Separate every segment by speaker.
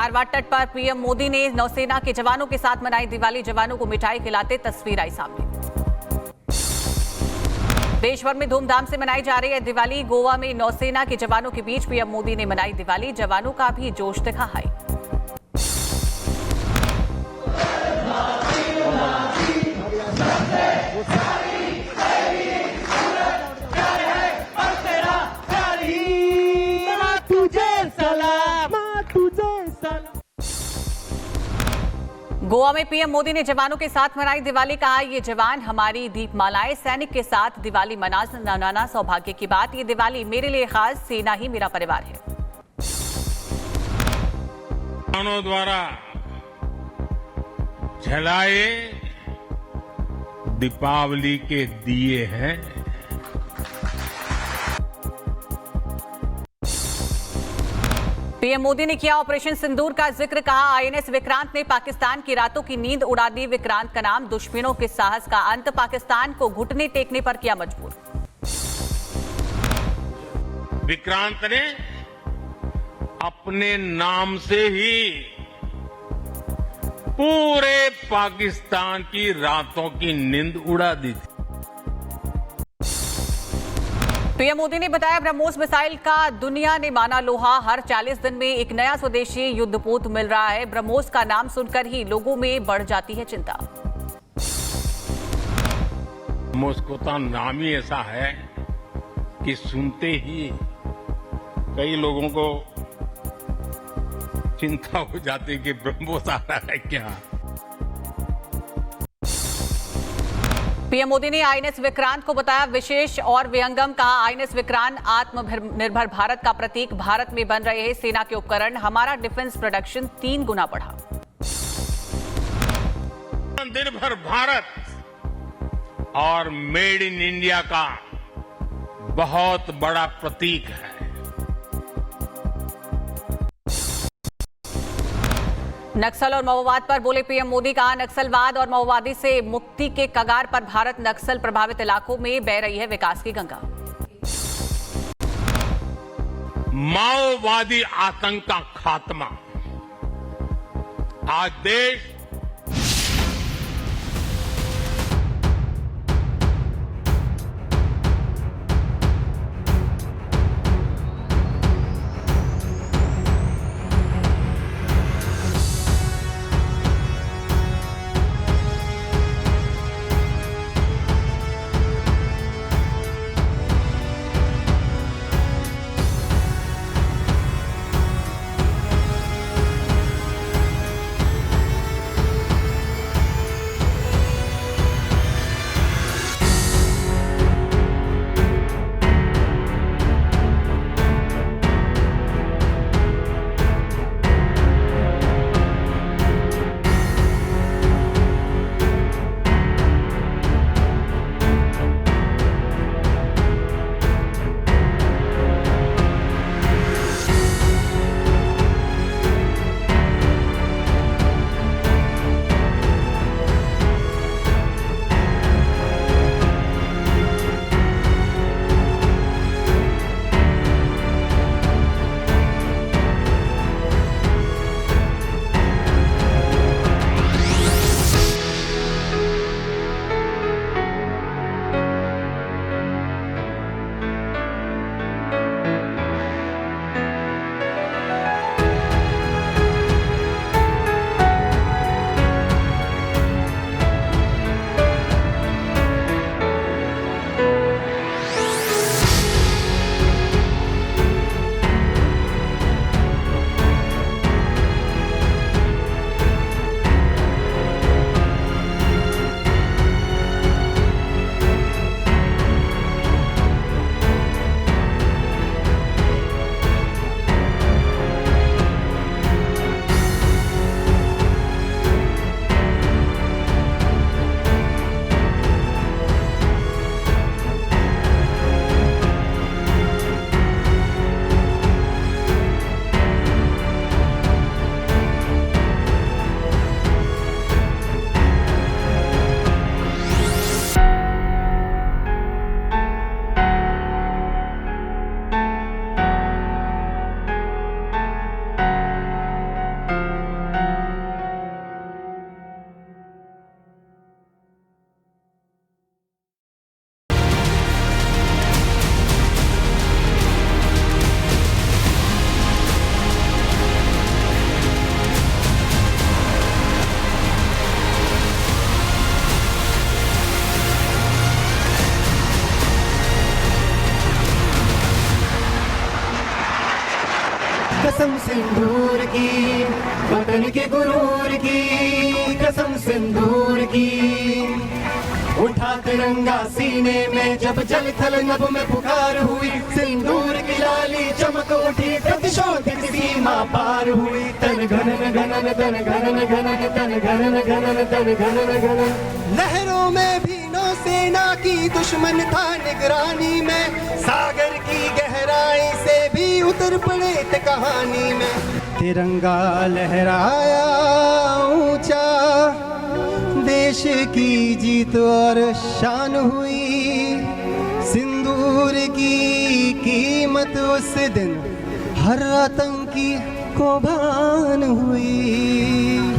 Speaker 1: मारवाड़ तट पर पीएम मोदी ने नौसेना के जवानों के साथ मनाई दिवाली। जवानों को मिठाई खिलाते तस्वीर आई सामने। देश भर में धूमधाम से मनाई जा रही है दिवाली। गोवा में नौसेना के जवानों के बीच पीएम मोदी ने मनाई दिवाली। जवानों का भी जोश दिखा है। गोवा में पीएम मोदी ने जवानों के साथ मनाई दिवाली। कहा, ये जवान हमारी दीपमालाएं, सैनिक के साथ दिवाली मनाना सौभाग्य की बात। ये दिवाली मेरे लिए खास, सेना ही मेरा परिवार है।
Speaker 2: जवानों द्वारा जलाए दीपावली के दिए हैं।
Speaker 1: पीएम मोदी ने किया ऑपरेशन सिंदूर का जिक्र। कहा, आईएनएस विक्रांत ने पाकिस्तान की रातों की नींद उड़ा दी। विक्रांत का नाम दुश्मनों के साहस का अंत, पाकिस्तान को घुटने टेकने पर किया मजबूर।
Speaker 2: विक्रांत ने अपने नाम से ही पूरे पाकिस्तान की रातों की नींद उड़ा दी थी।
Speaker 1: पीएम मोदी ने बताया, ब्रह्मोस मिसाइल का दुनिया ने माना लोहा। हर 40 दिन में एक नया स्वदेशी युद्धपोत मिल रहा है। ब्रह्मोस का नाम सुनकर ही लोगों में बढ़ जाती है चिंता।
Speaker 2: ब्रह्मोस का नाम ही ऐसा है कि सुनते ही कई लोगों को चिंता हो जाती है कि ब्रह्मोस आ रहा है क्या।
Speaker 1: पीएम मोदी ने आईएनएस विक्रांत को बताया विशेष और विहंगम। कहा, आईएनएस विक्रांत आत्मनिर्भर भारत का प्रतीक। भारत में बन रहे हैं सेना के उपकरण। हमारा डिफेंस प्रोडक्शन 3 गुना बढ़ा।
Speaker 2: आत्मनिर्भर भारत और मेड इन इंडिया का बहुत बड़ा प्रतीक है।
Speaker 1: नक्सल और माओवाद पर बोले पीएम मोदी। कहा, नक्सलवाद और माओवादी से मुक्ति के कगार पर भारत। नक्सल प्रभावित इलाकों में बह रही है विकास की गंगा।
Speaker 2: माओवादी आतंक का खात्मा। आज देश
Speaker 3: कसम सिंदूर की, वतन के गुरूर की, कसम सिंदूर की। उठा तिरंगा सीने में जब जल थल नभ में पुकार हुई, सिंदूर की लाली चमक उठी, प्रतिशोध की सीमा पार हुई। तन घनन घनन तन घनन घनन तन घनन घनन तन घनन घनन। लहरों में भी नौसेना की दुश्मन था निगरानी में, सागर की गहराई से भी उतर पड़े थे कहानी में। तिरंगा लहराया ऊंचा, देश की जीत और शान हुई। सिंदूर की कीमत उस दिन हर आतंकी को भान हुई।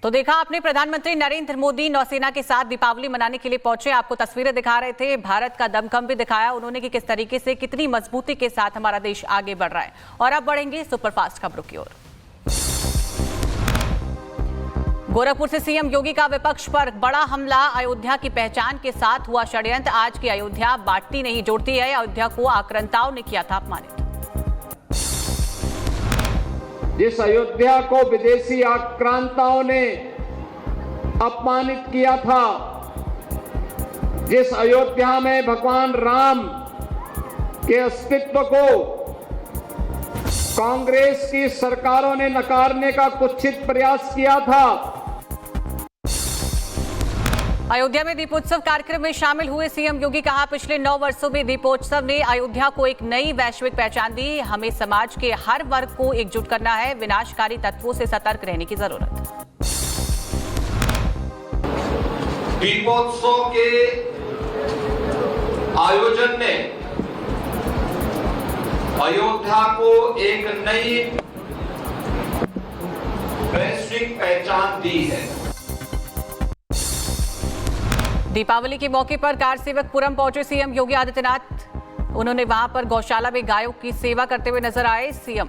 Speaker 1: तो देखा आपने, प्रधानमंत्री नरेंद्र मोदी नौसेना के साथ दीपावली मनाने के लिए पहुंचे। आपको तस्वीरें दिखा रहे थे, भारत का दमखम भी दिखाया उन्होंने कि किस तरीके से, कितनी मजबूती के साथ हमारा देश आगे बढ़ रहा है। और अब बढ़ेंगे सुपरफास्ट खबरों की ओर। गोरखपुर से सीएम योगी का विपक्ष पर बड़ा हमला। अयोध्या की पहचान के साथ हुआ षड्यंत्र। आज की अयोध्या बांटती नहीं जोड़ती है। अयोध्या को आक्रांताओं ने किया था अपमानित।
Speaker 4: जिस अयोध्या को विदेशी आक्रांताओं ने अपमानित किया था, जिस अयोध्या में भगवान राम के अस्तित्व को कांग्रेस की सरकारों ने नकारने का कुत्सित प्रयास किया था।
Speaker 1: अयोध्या में दीपोत्सव कार्यक्रम में शामिल हुए सीएम योगी। कहा, पिछले 9 वर्षों में दीपोत्सव ने अयोध्या को एक नई वैश्विक पहचान दी। हमें समाज के हर वर्ग को एकजुट करना है। विनाशकारी तत्वों से सतर्क रहने की जरूरत।
Speaker 5: दीपोत्सव के आयोजन ने अयोध्या को एक नई वैश्विक पहचान दी है।
Speaker 1: दीपावली के मौके पर कारसेवकपुरम पहुंचे सीएम योगी आदित्यनाथ। उन्होंने वहां पर गौशाला में गायों की सेवा करते हुए नजर आए सीएम।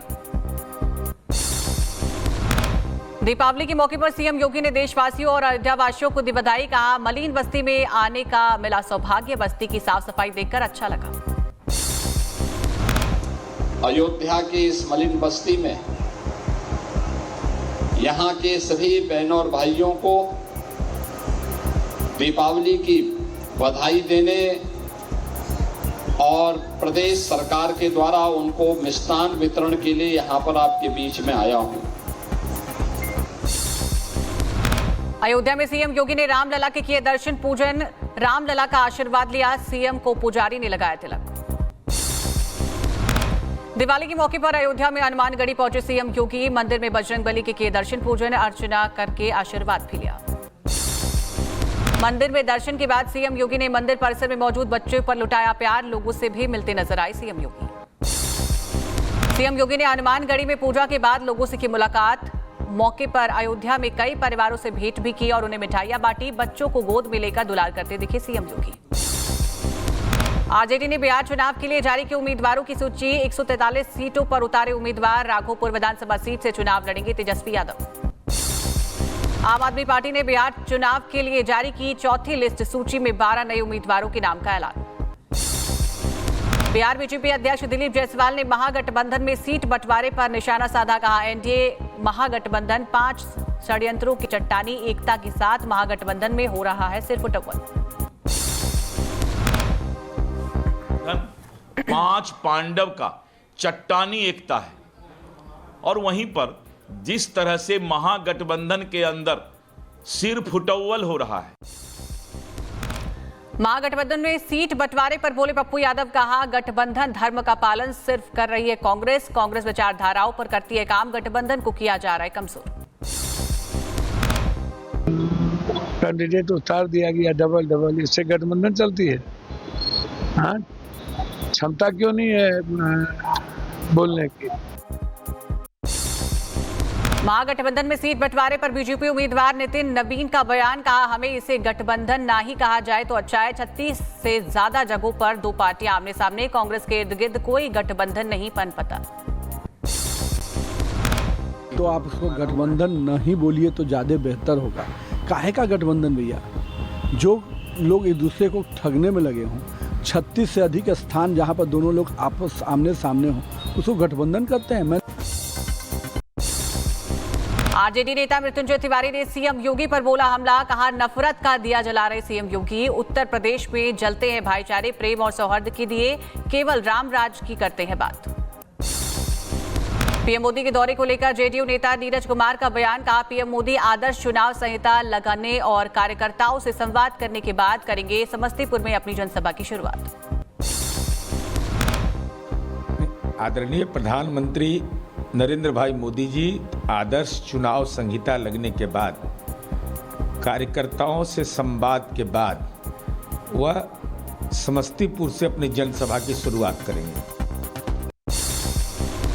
Speaker 1: दीपावली के मौके पर सीएम योगी ने देशवासियों और अयोध्यावासियों को दी बधाई। कहा, मलिन बस्ती में आने का मिला सौभाग्य। बस्ती की साफ सफाई देखकर अच्छा लगा।
Speaker 5: अयोध्या की इस मलिन बस्ती में यहाँ के सभी बहनों और भाइयों को दीपावली की बधाई देने और प्रदेश सरकार के द्वारा उनको मिष्ठान वितरण के लिए यहाँ पर आपके बीच में आया हूँ।
Speaker 1: अयोध्या में सीएम योगी ने रामलला के किए दर्शन पूजन। रामलला का आशीर्वाद लिया। सीएम को पुजारी ने लगाया तिलक। दिवाली के मौके पर अयोध्या में हनुमानगढ़ी पहुंचे सीएम योगी। मंदिर में बजरंगबली के किए दर्शन पूजन, अर्चना करके आशीर्वाद भी लिया। मंदिर में दर्शन के बाद सीएम योगी ने मंदिर परिसर में मौजूद बच्चों पर लुटाया प्यार। लोगों से भी मिलते नजर आए सीएम योगी। सीएम योगी ने हनुमानगढ़ी में पूजा के बाद लोगों से की मुलाकात। मौके पर अयोध्या में कई परिवारों से भेंट भी की और उन्हें मिठाइयां बांटी। बच्चों को गोद में लेकर दुलार करते दिखे सीएम योगी। आरजेडी ने बिहार चुनाव के लिए जारी की उम्मीदवारों की सूची। 143 सीटों पर उतारे उम्मीदवार। राघोपुर विधानसभा सीट से चुनाव लड़ेंगे तेजस्वी यादव। आम आदमी पार्टी ने बिहार चुनाव के लिए जारी की चौथी लिस्ट। सूची में 12 नए उम्मीदवारों के नाम का ऐलान। बिहार बीजेपी अध्यक्ष दिलीप जायसवाल ने महागठबंधन में सीट बंटवारे पर निशाना साधा। कहा, एनडीए महागठबंधन 5 षड्यंत्रों की चट्टानी एकता के साथ महागठबंधन में हो रहा है सिर्फ उठकवन।
Speaker 6: 5 पांडव का चट्टानी एकता है और वहीं पर जिस तरह से महागठबंधन के अंदर सिर फुटौल हो रहा है।
Speaker 1: महागठबंधन में सीट बंटवारे पर बोले पप्पू यादव। कहा, गठबंधन धर्म का पालन सिर्फ कर रही है कांग्रेस। कांग्रेस विचारधाराओं पर करती है काम। गठबंधन को किया जा रहा है कमजोर।
Speaker 7: कैंडिडेट उतार दिया गया डबल, इससे गठबंधन चलती है। हाँ, क्षमता क्यों नहीं है बोलने की।
Speaker 1: महागठबंधन में सीट बंटवारे पर बीजेपी उम्मीदवार नितिन नवीन का बयान, कहा हमें इसे गठबंधन ना ही कहा जाए तो अच्छा है। 36 से ज्यादा जगहों पर दो पार्टियां आमने सामने, कांग्रेस के इर्द गिर्द कोई गठबंधन नहीं पनपता।
Speaker 8: तो आप उसको गठबंधन नहीं बोलिए तो ज्यादा बेहतर होगा। काहे का गठबंधन भैया? जो लोग एक दूसरे को ठगने में लगे हों, 36 से अधिक स्थान जहां पर दोनों लोग आपस आमने सामने हों, उसको गठबंधन करते हैं।
Speaker 1: आरजेडी नेता मृत्युंजय तिवारी ने सीएम योगी पर बोला हमला, कहा नफरत का दिया जला रहे सीएम योगी। उत्तर प्रदेश में जलते हैं भाईचारे, प्रेम और सौहार्द के लिए केवल राम राज की करते हैं बात। पीएम मोदी के दौरे को लेकर जेडीयू नेता नीरज कुमार का बयान, कहा पीएम मोदी आदर्श चुनाव संहिता लगाने और कार्यकर्ताओं से संवाद करने के बाद करेंगे समस्तीपुर में अपनी जनसभा की शुरुआत।
Speaker 9: आदरणीय प्रधानमंत्री नरेंद्र भाई मोदी जी आदर्श चुनाव संहिता लगने के बाद कार्यकर्ताओं से संवाद के बाद वह समस्तीपुर से अपनी जनसभा की शुरुआत करेंगे।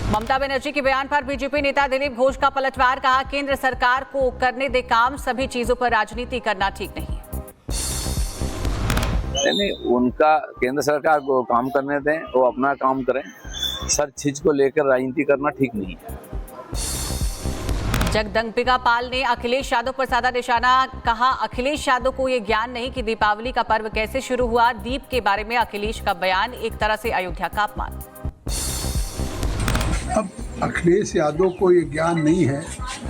Speaker 1: ममता बनर्जी के बयान पर बीजेपी नेता दिलीप घोष का पलटवार, कहा केंद्र सरकार को करने दे काम, सभी चीजों पर राजनीति करना ठीक नहीं।
Speaker 10: नहीं, उनका केंद्र सरकार को काम करने दें, वो अपना काम करें। सर चीज को लेकर राजनीति करना ठीक नहीं है।
Speaker 1: जगदम्बिका पाल ने अखिलेश यादव पर साधा निशाना, कहा अखिलेश यादव को ये ज्ञान नहीं कि दीपावली का पर्व कैसे शुरू हुआ। दीप के बारे में अखिलेश का बयान एक तरह से अयोध्या का अपमान।
Speaker 11: अब अखिलेश यादव को ये ज्ञान नहीं है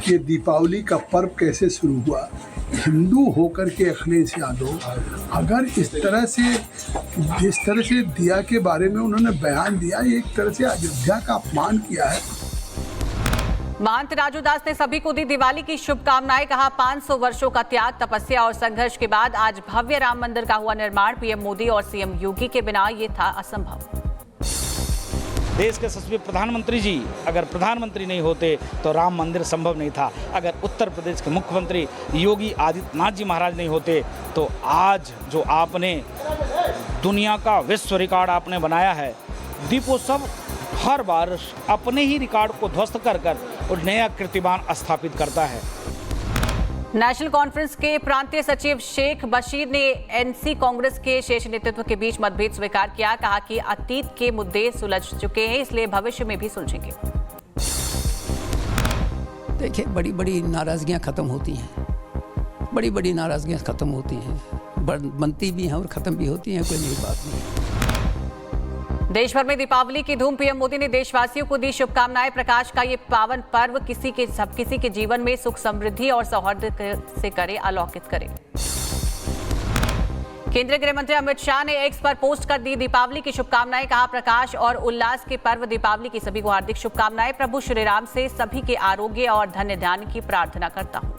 Speaker 11: कि दीपावली का पर्व कैसे शुरू हुआ। हिंदू होकर के अखिलेश यादव अगर जिस तरह से दिया के बारे में उन्होंने बयान दिया, ये एक तरह से अयोध्या का अपमान किया है।
Speaker 1: महंत राजू दास ने सभी को दी दिवाली की शुभकामनाएं, कहा 500 वर्षों का त्याग, तपस्या और संघर्ष के बाद आज भव्य राम मंदिर का हुआ निर्माण। पीएम मोदी और सीएम योगी के बिना ये था असंभव।
Speaker 12: देश के यशस्वी प्रधानमंत्री जी अगर प्रधानमंत्री नहीं होते तो राम मंदिर संभव नहीं था। अगर उत्तर प्रदेश के मुख्यमंत्री योगी आदित्यनाथ जी महाराज नहीं होते तो आज जो आपने दुनिया का विश्व रिकॉर्ड आपने बनाया है, दीपोत्सव हर बार अपने ही रिकॉर्ड को ध्वस्त कर और नया कीर्तिमान स्थापित करता है।
Speaker 1: नेशनल कॉन्फ्रेंस के प्रांतीय सचिव शेख बशीर ने एनसी कांग्रेस के शीर्ष नेतृत्व के बीच मतभेद स्वीकार किया, कहा कि अतीत के मुद्दे सुलझ चुके हैं, इसलिए भविष्य में भी सुलझेंगे।
Speaker 13: देखिए, बड़ी बड़ी नाराजगियां खत्म होती हैं, बड़ी नाराजगियां खत्म होती हैं, बनती भी हैं और खत्म भी होती हैं, कोई नई बात नहीं।
Speaker 1: देश भर में दीपावली की धूम, पीएम मोदी ने देशवासियों को दी शुभकामनाएं। प्रकाश का ये पावन पर्व किसी के जीवन में सुख समृद्धि और सौहार्द से करे, अलौकिक करे। केंद्रीय गृह मंत्री अमित शाह ने एक्स पर पोस्ट कर दी दीपावली की शुभकामनाएं, कहा प्रकाश और उल्लास के पर्व दीपावली की सभी को हार्दिक शुभकामनाएं। प्रभु श्री राम से सभी के आरोग्य और धन्य ध्यान की प्रार्थना करता हूं।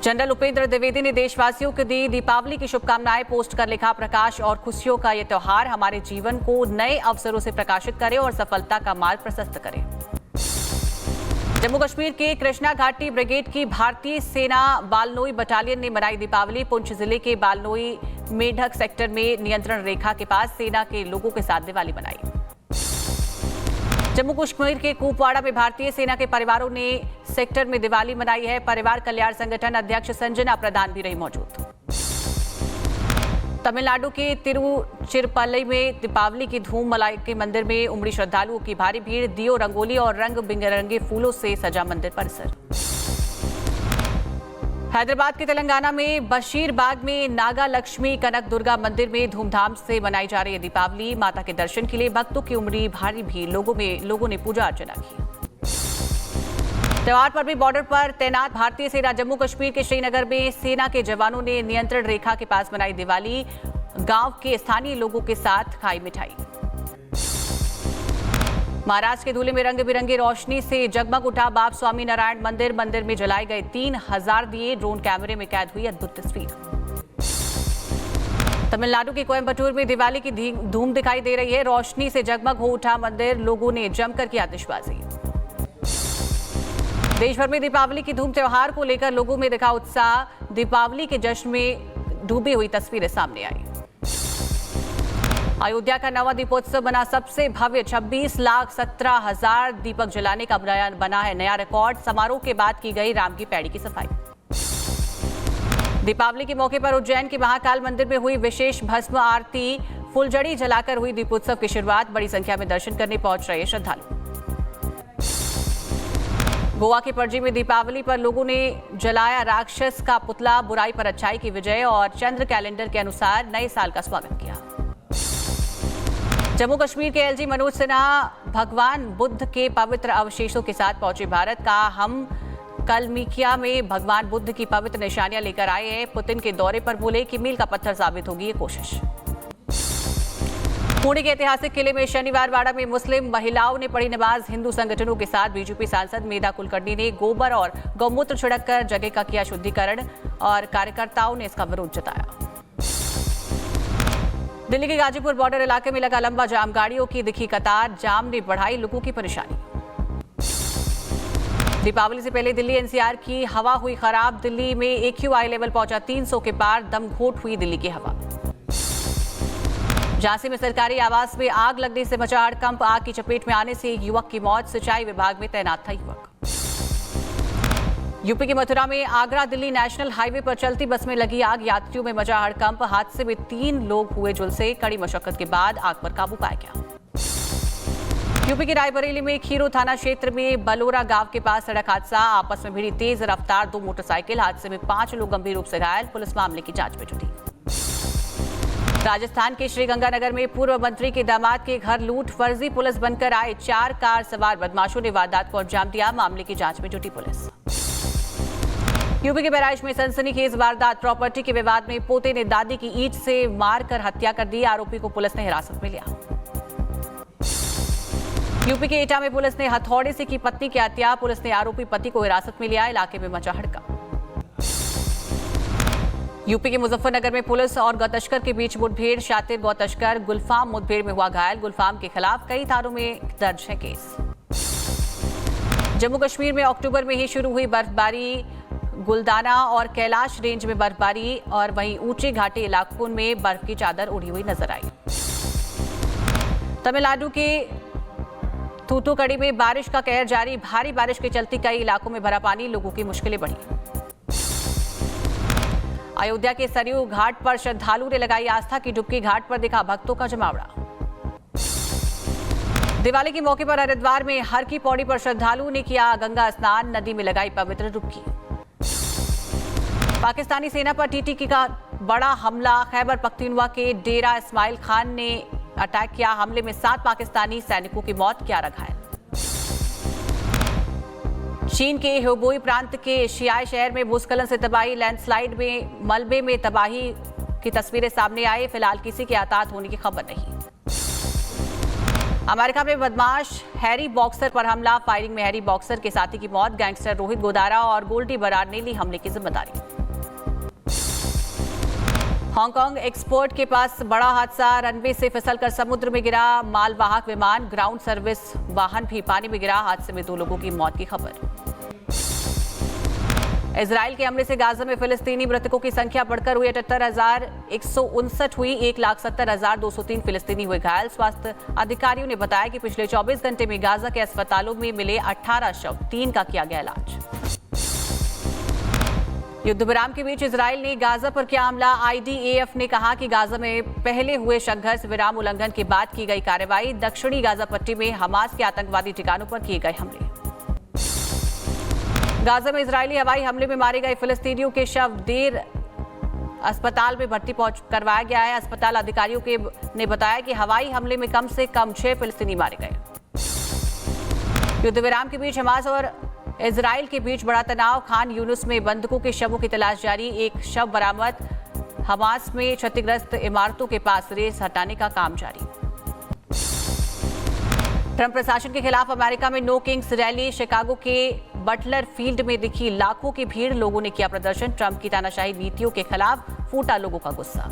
Speaker 1: जनरल उपेंद्र द्विवेदी ने देशवासियों को दी दीपावली की शुभकामनाएं, पोस्ट कर लिखा प्रकाश और खुशियों का ये त्योहार हमारे जीवन को नए अवसरों से प्रकाशित करे और सफलता का मार्ग प्रशस्त करे। जम्मू कश्मीर के कृष्णा घाटी ब्रिगेड की भारतीय सेना बालनोई बटालियन ने मनाई दीपावली। पुंछ जिले के बालनोई मेढक सेक्टर में नियंत्रण रेखा के पास सेना के लोगों के साथ दिवाली मनाई। जम्मू कश्मीर के कुपवाड़ा में भारतीय सेना के परिवारों ने सेक्टर में दिवाली मनाई है। परिवार कल्याण संगठन अध्यक्ष संजना प्रधान भी रही मौजूद। तमिलनाडु के तिरुचिरपल्ली में दीपावली की धूम, मलाई के मंदिर में उमड़ी श्रद्धालुओं की भारी भीड़, दियो रंगोली और रंग बिरंगे फूलों से सजा मंदिर परिसर। हैदराबाद के तेलंगाना में बशीरबाग में नागा लक्ष्मी कनक दुर्गा मंदिर में धूमधाम से मनाई जा रही है दीपावली। माता के दर्शन के लिए भक्तों की उमड़ी भारी भीड़, लोगों ने पूजा अर्चना की। त्योहार पर भी बॉर्डर पर तैनात भारतीय सेना जम्मू कश्मीर के श्रीनगर में सेना के जवानों ने नियंत्रण रेखा के पास मनाई दिवाली। गांव के स्थानीय लोगों के साथ खाई मिठाई। महाराष्ट्र के धूले में रंग बिरंगी रोशनी से जगमग उठा बाप स्वामी नारायण मंदिर में जलाए गए 3000 दिए, ड्रोन कैमरे में कैद हुई अद्भुत तस्वीर। तमिलनाडु के कोयम्बटूर में दिवाली की धूम दिखाई दे रही है। रोशनी से जगमग हो उठा मंदिर, लोगों ने जमकर की आतिशबाजी। देश भर में दीपावली की धूम, त्योहार को लेकर लोगों में दिखा उत्साह। दीपावली के जश्न में डूबी हुई तस्वीरें सामने आई। अयोध्या का नवा दीपोत्सव बना सबसे भव्य। 26,17,000 दीपक जलाने का बना है नया रिकॉर्ड। समारोह के बाद की गई राम की पैड़ी की सफाई। दीपावली के मौके पर उज्जैन के महाकाल मंदिर में हुई विशेष भस्म आरती। फुलझड़ी जलाकर हुई दीपोत्सव की शुरुआत। बड़ी संख्या में दर्शन करने पहुंच रहे श्रद्धालु। गोवा के पणजी में दीपावली पर लोगों ने जलाया राक्षस का पुतला। बुराई पर अच्छाई की विजय और चंद्र कैलेंडर के अनुसार नए साल का स्वागत किया। जम्मू कश्मीर के एलजी मनोज सिन्हा भगवान बुद्ध के पवित्र अवशेषों के साथ पहुंचे भारत। का हम कलमिकिया में भगवान बुद्ध की पवित्र निशानियां लेकर आए हैं। पुतिन के दौरे पर बोले कि मील का पत्थर साबित होगी ये कोशिश। पुणे के ऐतिहासिक किले में शनिवार वाड़ा में मुस्लिम महिलाओं ने पढ़ी नमाज। हिंदू संगठनों के साथ बीजेपी सांसद मेधा कुलकर्णी ने गोबर और गौमूत्र छिड़ककर जगह का किया शुद्धिकरण और कार्यकर्ताओं ने इसका विरोध जताया। दिल्ली के गाजीपुर बॉर्डर इलाके में लगा लंबा जाम। गाड़ियों की दिखी कतार। जाम ने बढ़ाई लोगों की परेशानी। दीपावली से पहले दिल्ली एनसीआर की हवा हुई खराब। दिल्ली में AQI लेवल पहुंचा 300 के पार। दमघोट हुई दिल्ली की हवा। झांसी में सरकारी आवास में आग लगने से मचा हड़कंप। आग की चपेट में आने से एक युवक की मौत। सिंचाई विभाग में तैनात था युवक। यूपी के मथुरा में आगरा दिल्ली नेशनल हाईवे पर चलती बस में लगी आग। यात्रियों में मचा हड़कंप। हादसे में 3 लोग हुए झुलसे। कड़ी मशक्कत के बाद आग पर काबू पाया गया। यूपी के रायबरेली में खीरो थाना क्षेत्र में बलोरा गांव के पास सड़क हादसा। आपस में भिड़ी तेज रफ्तार 2 मोटरसाइकिल। हादसे में 5 लोग गंभीर रूप से घायल। पुलिस मामले की जांच में जुटी। राजस्थान के श्रीगंगानगर में पूर्व मंत्री के दामाद के घर लूट। फर्जी पुलिस बनकर आए 4 कार सवार बदमाशों ने वारदात को अंजाम दिया। मामले की जांच में जुटी पुलिस। यूपी के बहराइच में सनसनीखेज वारदात। प्रॉपर्टी के विवाद में पोते ने दादी की ईंट से मारकर हत्या कर दी। आरोपी को पुलिस ने हिरासत में लिया। यूपी के एटा में पुलिस ने हथौड़े से की पत्नी की हत्या। पुलिस ने आरोपी पति को हिरासत में लिया। इलाके में मचा हड़कंप। यूपी के मुजफ्फरनगर में पुलिस और गौतस्कर के बीच मुठभेड़। शातिर गौतस्कर गुलफाम मुठभेड़ में हुआ घायल। गुलफाम के खिलाफ कई धारों में दर्ज है केस। जम्मू कश्मीर में अक्टूबर में ही शुरू हुई बर्फबारी। गुलदाना और कैलाश रेंज में बर्फबारी और वहीं ऊंचे घाटी इलाकों में बर्फ की चादर उड़ी हुई नजर आई। तमिलनाडु के थूथुकुडी में बारिश का कहर जारी। भारी बारिश के चलते कई इलाकों में भरा पानी। लोगों की मुश्किलें बढ़ी। अयोध्या के सरयू घाट पर श्रद्धालुओं ने लगाई आस्था की डुबकी। घाट पर दिखा भक्तों का जमावड़ा। दिवाली के मौके पर हरिद्वार में हर की पौड़ी पर श्रद्धालुओं ने किया गंगा स्नान। नदी में लगाई पवित्र डुबकी। पाकिस्तानी सेना पर टीटीपी का बड़ा हमला। खैबर पख्तूनख्वा के डेरा इस्माइल खान ने अटैक किया। हमले में 7 पाकिस्तानी सैनिकों की मौत, 11 घायल। चीन के हुबेई प्रांत के शियाई शहर में भूस्खलन से तबाही। लैंडस्लाइड में मलबे में तबाही की तस्वीरें सामने आई। फिलहाल किसी के हताहत होने की खबर नहीं। अमेरिका में बदमाश हैरी बॉक्सर पर हमला। फायरिंग में हैरी बॉक्सर के साथी की मौत। गैंगस्टर रोहित गोदारा और गोल्डी बरार ने ली हमले की जिम्मेदारी। हांगकांग एक्सपोर्ट के पास बड़ा हादसा। रनवे से फिसलकर समुद्र में गिरा मालवाहक विमान। ग्राउंड सर्विस वाहन भी पानी में गिरा। हादसे में 2 लोगों की मौत की खबर। इजराइल के हमले से गाजा में फिलिस्तीनी मृतकों की संख्या बढ़कर हुई 78,159 हुई। 1,70,203 फिलिस्तीनी हुए घायल। स्वास्थ्य अधिकारियों ने बताया कि पिछले 24 घंटे में गाजा के अस्पतालों में मिले 18 शव। 3 का किया गया इलाज। युद्ध विराम के बीच इजराइल ने गाजा पर किया हमला। IDF ने कहा कि गाजा में पहले हुए संघर्ष विराम उल्लंघन के बाद की गई कार्रवाई। दक्षिणी गाजा पट्टी में हमास के आतंकवादी ठिकानों पर किए गए हमले। गाजा में इजरायली हवाई हमले में मारे गए फिलिस्तीनियों के शव देर अस्पताल में भर्ती करवाया गया है। अस्पताल अधिकारियों ने बताया कि हवाई हमले में कम से कम 6 फिलिस्तीनी मारे गए। युद्ध विराम के बीच हमास और इजराइल के बीच बड़ा तनाव। खान यूनुस में बंधकों के शवों की तलाश जारी। एक शव बरामद। हमास में क्षतिग्रस्त इमारतों के पास रेस हटाने का काम जारी। ट्रंप प्रशासन के खिलाफ अमेरिका में नो किंग्स रैली। शिकागो के बटलर फील्ड में दिखी लाखों की भीड़। लोगों ने किया प्रदर्शन। ट्रंप की तानाशाही नीतियों के खिलाफ फूटा लोगों का गुस्सा।